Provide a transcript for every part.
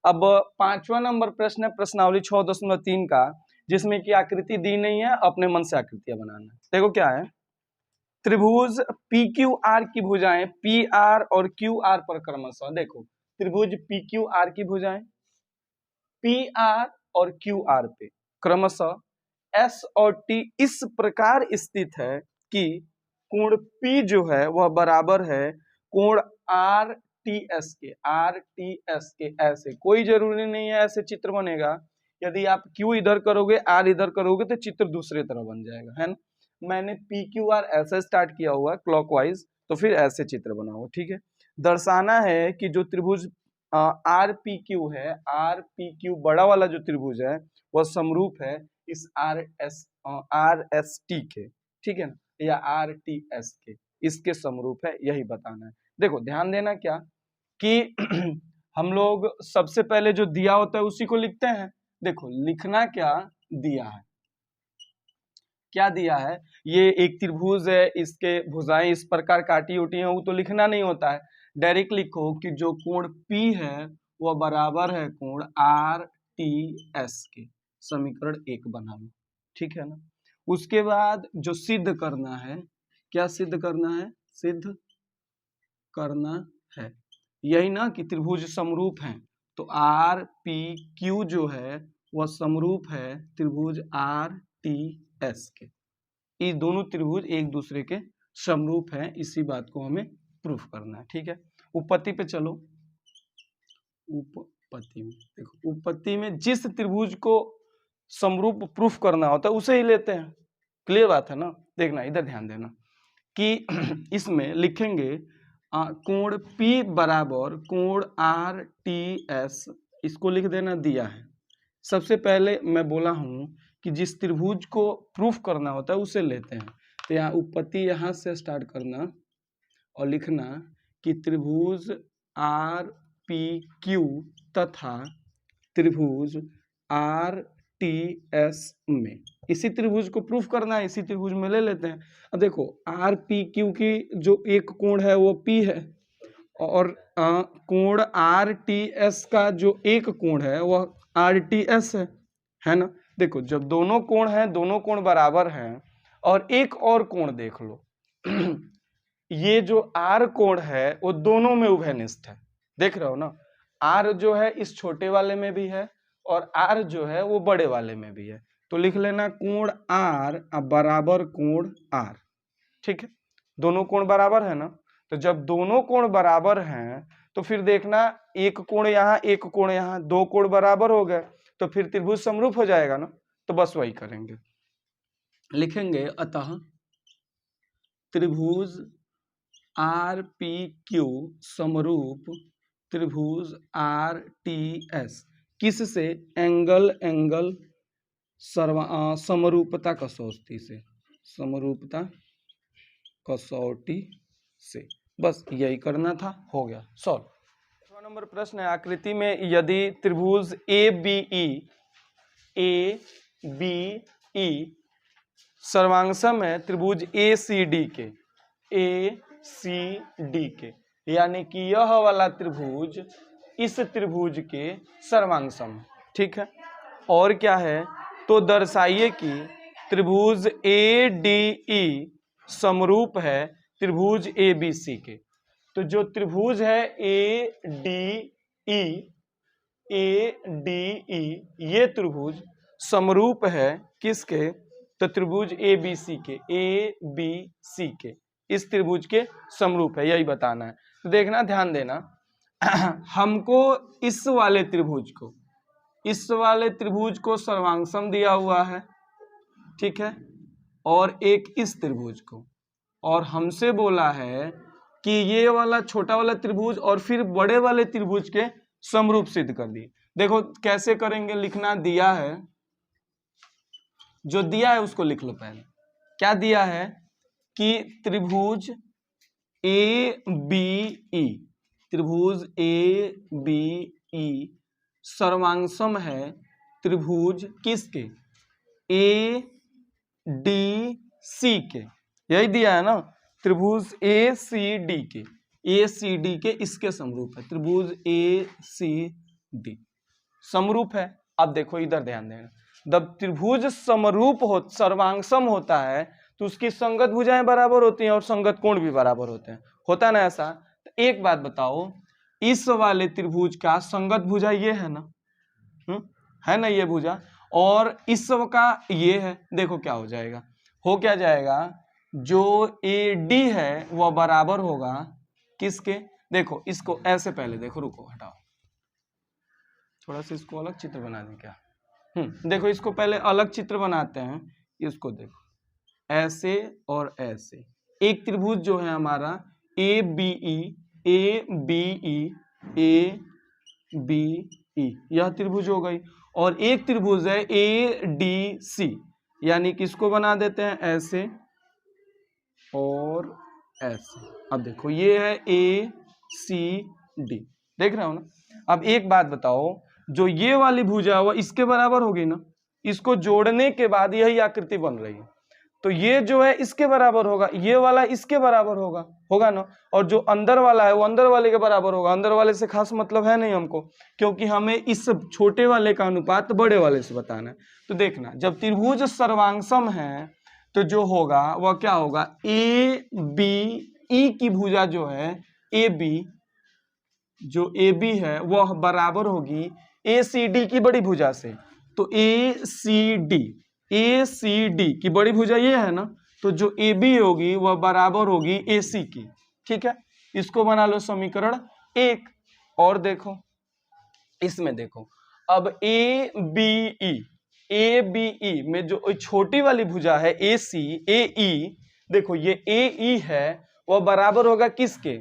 अब 5वां नंबर प्रश्न है प्रश्नावली 6.3 का, जिसमें कि आकृति दी नहीं है, अपने मन से आकृतियां बनाना है। देखो क्या है, त्रिभुज पी क्यू आर की भुजाएं पी आर और क्यू आर पर क्रमशः, देखो त्रिभुज पी क्यू आर की भुजाएं पी आर और क्यू आर पे क्रमशः एस और टी इस प्रकार स्थित है कि कोण P जो है वह बराबर है कोण आर टी एस के। ऐसे कोई जरूरी नहीं है ऐसे चित्र बनेगा, यदि आप Q इधर करोगे R इधर करोगे तो चित्र दूसरे तरह बन जाएगा, है ना। मैंने पी क्यू आर ऐसे स्टार्ट किया हुआ क्लॉकवाइज, तो फिर ऐसे चित्र बना हुआ, ठीक है। दर्शाना है कि जो त्रिभुज आर पी क्यू है, आर पी क्यू बड़ा वाला जो त्रिभुज है वह समरूप है इस आर एस टी के, ठीक है ना, या आर टी एस के, इसके समरूप है, यही बताना है। देखो ध्यान देना क्या कि हम लोग सबसे पहले जो दिया होता है उसी को लिखते हैं। देखो लिखना क्या दिया है, क्या दिया है, ये एक त्रिभुज है, इसके भुजाएं इस प्रकार काटी उठी हैं, वो तो लिखना नहीं होता है, डायरेक्ट लिखो कि जो कोण P है वह बराबर है कोण आर टी एस के। समीकरण 1 बना लो, ठीक है ना। उसके बाद जो सिद्ध करना है, क्या सिद्ध करना है, सिद्ध करना है यही ना कि त्रिभुज समरूप हैं, तो आर पी क्यू जो है वह समरूप है त्रिभुज आर टी एस के। ये दोनों त्रिभुज एक दूसरे के समरूप हैं, इसी बात को हमें प्रूफ करना है, ठीक है। उपपत्ति पे चलो, उपपत्ति में देखो, उपपत्ति में जिस त्रिभुज को समरूप प्रूफ करना होता है उसे ही लेते हैं, क्लियर बात है ना। देखना इधर ध्यान देना कि इसमें लिखेंगे कोण P बराबर कोण आर टी एस, इसको लिख देना दिया है। सबसे पहले मैं बोला हूं कि जिस त्रिभुज को प्रूफ करना होता है उसे लेते हैं, तो यहाँ उपपत्ति यहाँ से स्टार्ट करना और लिखना कि त्रिभुज आर पी क्यू तथा त्रिभुज आर टी एस में, इसी त्रिभुज को प्रूफ करना है, इसी त्रिभुज में ले लेते हैं। अब देखो आर पी क्यू की जो एक कोण है वो P है, और कोण आर टी एस का जो एक कोण है वह आर टी एस है ना। देखो जब दोनों कोण हैं, दोनों कोण बराबर हैं, और एक और कोण देख लो ये जो आर कोण है वो दोनों में उभयनिष्ठ है, देख रहे हो ना। आर जो है इस छोटे वाले में भी है और आर जो है वो बड़े वाले में भी है, तो लिख लेना कोण आर बराबर कोण आर, ठीक है। दोनों कोण बराबर है ना, तो जब दोनों कोण बराबर हैं तो फिर देखना एक कोण यहाँ एक कोण यहाँ, दो कोण बराबर हो गए तो फिर त्रिभुज समरूप हो जाएगा ना। तो बस वही करेंगे, लिखेंगे अतः त्रिभुज आर पी क्यू समरूप त्रिभुज आर टी एस किससे, एंगल समरूपता कसौटी से, समरूपता कसौटी से, बस यही करना था, हो गया सॉल्व। 6वां नंबर प्रश्न है, आकृति में यदि त्रिभुज ए बी ई सर्वांगसम है त्रिभुज ए सी डी के, यानी कि यह वाला त्रिभुज इस त्रिभुज के सर्वांगसम, ठीक है। और क्या है, तो दर्शाइए कि त्रिभुज ए डी ई समरूप है त्रिभुज ए बी सी के। तो जो त्रिभुज है ए डी ई ये त्रिभुज समरूप है किसके, तो त्रिभुज ए बी सी के, इस त्रिभुज के समरूप है, यही बताना है। तो देखना ध्यान देना हमको इस वाले त्रिभुज को सर्वांगसम दिया हुआ है, ठीक है, और एक इस त्रिभुज को, और हमसे बोला है कि ये वाला छोटा वाला त्रिभुज और फिर बड़े वाले त्रिभुज के समरूप सिद्ध कर दिए। देखो कैसे करेंगे, लिखना दिया है, जो दिया है उसको लिख लो पहले। क्या दिया है कि त्रिभुज ए बी ई सर्वांगसम है त्रिभुज किसके, ए डी सी के, यही दिया है ना, त्रिभुज ए सी डी के इसके समरूप है त्रिभुज ए सी डी, समरूप है। अब देखो इधर ध्यान देना, जब त्रिभुज समरूप हो सर्वांगसम होता है तो उसकी संगत भुजाएं बराबर होती हैं और संगत कोण भी बराबर होते हैं, होता ना ऐसा। तो एक बात बताओ, इस वाले त्रिभुज का संगत भुजा ये है ना, है ना ये भुजा, और इस का ये है, देखो क्या हो जाएगा, हो क्या जाएगा, जो AD है वह बराबर होगा किसके, देखो इसको ऐसे पहले देखो, रुको हटाओ थोड़ा सा, इसको अलग चित्र बना दें क्या, देखो इसको पहले अलग चित्र बनाते हैं, इसको देखो ऐसे और ऐसे, एक त्रिभुज जो है हमारा ABE यह त्रिभुज हो गई, और एक त्रिभुज है ADC, यानी कि इसको बना देते हैं ऐसे और ऐसे। अब देखो ये है ACD, देख रहे हो ना। अब एक बात बताओ, जो ये वाली भुजा है वह इसके बराबर होगी ना, इसको जोड़ने के बाद यही आकृति बन रही है, तो ये जो है इसके बराबर होगा, ये वाला इसके बराबर होगा ना, और जो अंदर वाला है वो अंदर वाले के बराबर होगा। अंदर वाले से खास मतलब है नहीं हमको, क्योंकि हमें इस छोटे वाले का अनुपात बड़े वाले से बताना है। तो देखना, जब त्रिभुज सर्वांगसम है तो जो होगा वह क्या होगा, ABE की भुजा जो है AB है वह बराबर होगी ACD की बड़ी भुजा से। तो ACD की बड़ी भुजा ये है ना, तो जो AB होगी वह बराबर होगी AC की, ठीक है। इसको बना लो समीकरण 1। और देखो इसमें देखो, अब ABE में जो छोटी वाली भुजा है AE, देखो ये AE है वह बराबर होगा किसके,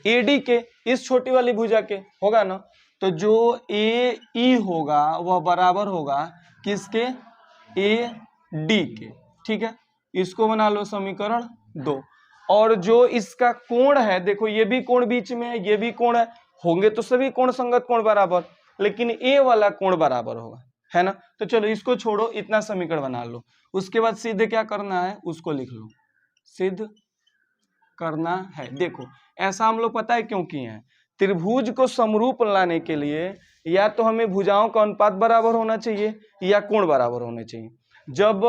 AD के, इस छोटी वाली भुजा के, होगा ना। तो जो AE होगा वह बराबर होगा किसके, AD के, ठीक है। इसको बना लो समीकरण 2। और जो इसका कोण है, देखो ये भी कोण बीच में है, ये भी कोण है, होंगे तो सभी कोण संगत कोण बराबर, लेकिन A वाला कोण बराबर होगा, है ना। तो चलो इसको छोड़ो, इतना समीकरण बना लो, उसके बाद सिद्ध क्या करना है उसको लिख लो, सिद्ध करना है। देखो ऐसा हम लोग पता है क्यों किए हैं, त्रिभुज को समरूप लाने के लिए या तो हमें भुजाओं का अनुपात बराबर होना चाहिए या कोण बराबर होने चाहिए। जब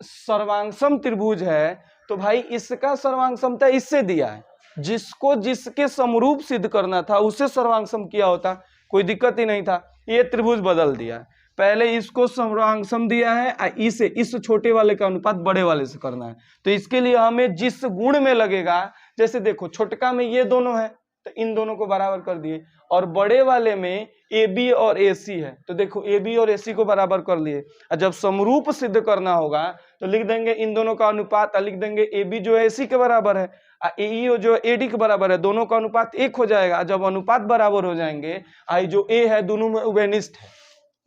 सर्वांगसम त्रिभुज है तो भाई इसका सर्वांग समता इससे दिया है, जिसको जिसके समरूप सिद्ध करना था उसे सर्वांगसम किया होता, कोई दिक्कत ही नहीं था। ये त्रिभुज बदल दिया है, पहले इसको सर्वांगसम दिया है, इसे इस छोटे वाले का अनुपात बड़े वाले से करना है। तो इसके लिए हमें जिस गुण में लगेगा, जैसे देखो छोटका में ये दोनों है तो इन दोनों को बराबर कर दिए, और बड़े वाले में AB और AC है तो देखो AB और AC को बराबर कर लिए। और जब समरूप सिद्ध करना होगा तो लिख देंगे इन दोनों का अनुपात, लिख देंगे AB जो है AC के बराबर है, AE जो है AD के बराबर है, दोनों का अनुपात 1 हो जाएगा। जब अनुपात बराबर हो जाएंगे, आई जो A है दोनों में उभयनिष्ठ है,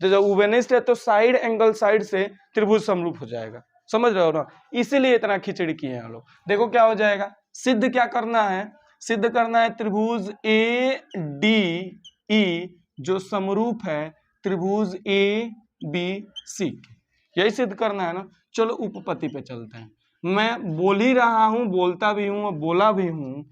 तो जब उभयनिष्ठ है तो साइड एंगल साइड से त्रिभुज समरूप हो जाएगा, समझ रहे हो ना। इसीलिए इतना खिचड़ी किए हैं हम लोग। देखो क्या हो जाएगा, सिद्ध क्या करना है, सिद्ध करना है त्रिभुज ADE जो समरूप है त्रिभुज ABC, यही सिद्ध करना है ना। चलो उपपत्ति पे चलते हैं। मैं बोल ही रहा हूं, बोलता भी हूं, बोला भी हूं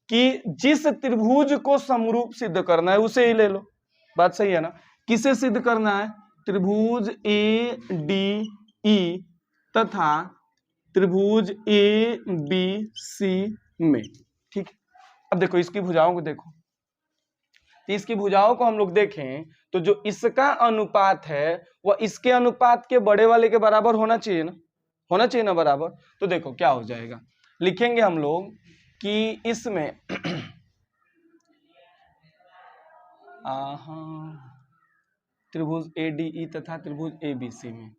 कि जिस त्रिभुज को समरूप सिद्ध करना है उसे ही ले लो, बात सही है ना। किसे सिद्ध करना है, त्रिभुज ADE तथा त्रिभुज ABC में, ठीक है। अब देखो इसकी भुजाओं को देखो, तो इसकी भुजाओं को हम लोग देखें तो जो इसका अनुपात है वह इसके अनुपात के बड़े वाले के बराबर होना चाहिए ना, होना चाहिए ना बराबर। तो देखो क्या हो जाएगा, लिखेंगे हम लोग कि इसमें त्रिभुज ADE तथा त्रिभुज ABC में,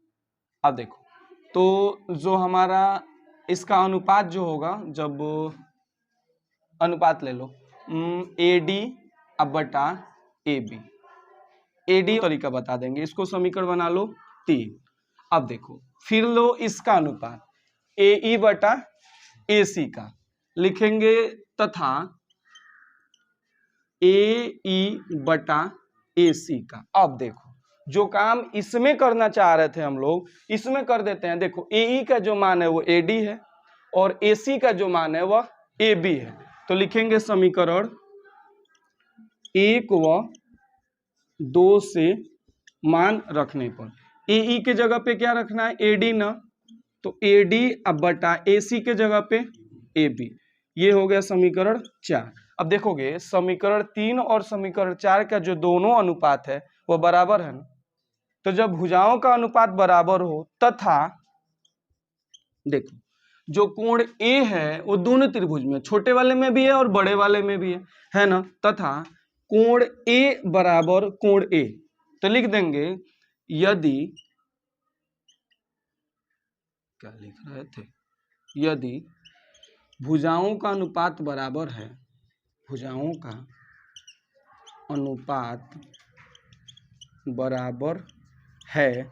अब देखो तो जो हमारा इसका अनुपात जो होगा, जब अनुपात ले लो AD अब बटा AB, AD तरीका बता देंगे, इसको समीकरण बना लो 3। अब देखो फिर लो इसका अनुपात AE बटा AC का लिखेंगे तथा AE बटा AC का। अब देखो जो काम इसमें करना चाह रहे थे हम लोग इसमें कर देते हैं। देखो AE का जो मान है वो AD है और AC का जो मान है वह AB है, तो लिखेंगे समीकरण 1 व 2 से मान रखने पर ए ई के जगह पे क्या रखना है, ए डी ना, तो ए डी अब बटा ए सी के जगह पे ए बी। ये हो गया समीकरण 4। अब देखोगे समीकरण 3 और समीकरण 4 का जो दोनों अनुपात है वो बराबर है ना, तो जब भुजाओं का अनुपात बराबर हो तथा देखो जो कोण ए है वो दोनों त्रिभुज में, छोटे वाले में भी है और बड़े वाले में भी है ना, तथा कोण ए बराबर कोण ए, तो लिख देंगे यदि, क्या लिख रहे थे, यदि भुजाओं का अनुपात बराबर है, भुजाओं का अनुपात बराबर है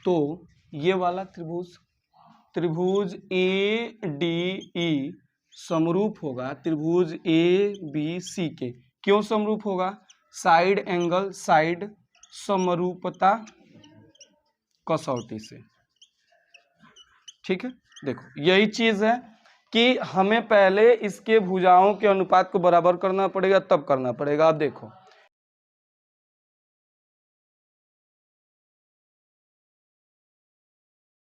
तो ये वाला त्रिभुज, त्रिभुज ए डी ई समरूप होगा त्रिभुज ए बी सी के। क्यों समरूप होगा, साइड एंगल, साइड समरूपता कसौटी से। ठीक है, देखो यही चीज है कि हमें पहले इसके भुजाओं के अनुपात को बराबर करना पड़ेगा, तब करना पड़ेगा। अब देखो